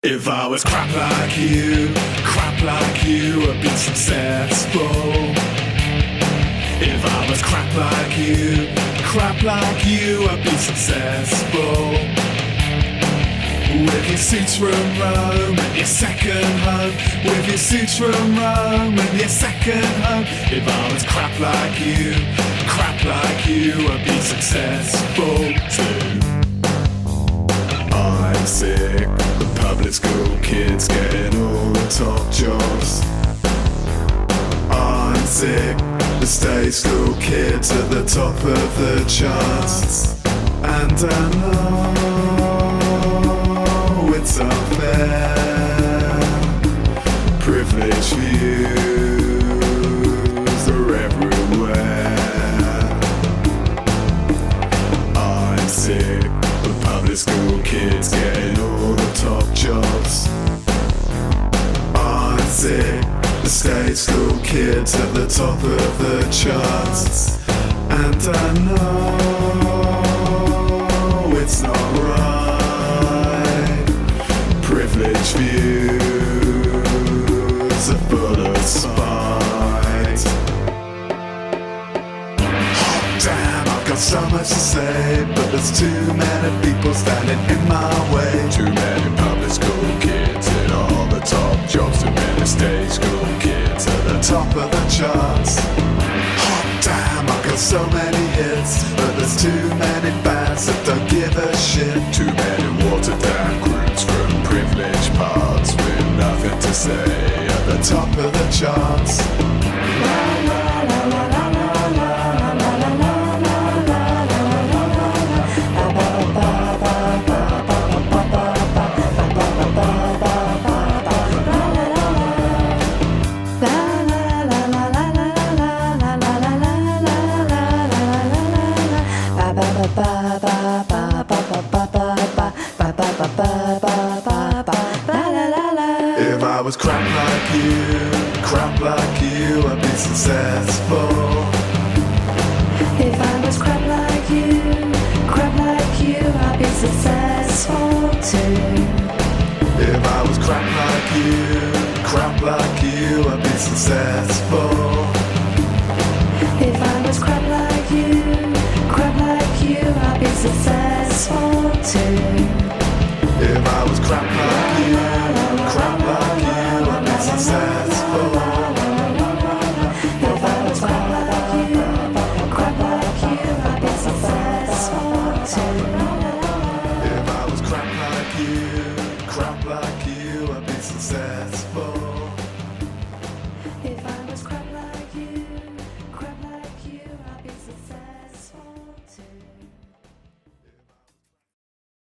If I was crap like you, I'd be successful. If I was crap like you, I'd be successful. With your suits from Rome and your second home, with your suits from Rome and your second home. If I was crap like you, I'd be successful too. I'm sick of public school kids getting all the top jobs. I'm sick of state school kids at the top of the charts. And I know it's unfair. Privileged views are everywhere. I'm sick of public school kids getting all the top jobs. I'm sick of state school kids at the top of the charts. And I know it's not right. Privileged views are full of spite. Oh damn, I've got so much to say, but there's too many people standing in my way. Too many public school kids in all the top jobs. Too many state school kids at the top of the charts. Oh damn, I've got so many hits, but there's too many bands that don't give a shit. Too many watered down groups from privileged parts with nothing to say at the top of the charts. If I was crap like you, I'd be successful. If I was crap like you, I'd be successful too. If I was crap like you, I'd be successful. If I was crap like you, I'd be successful too. If I was crap like you, I'd be successful. If I was crap like you, I'd be successful too. If I was crap like you, I'd be successful.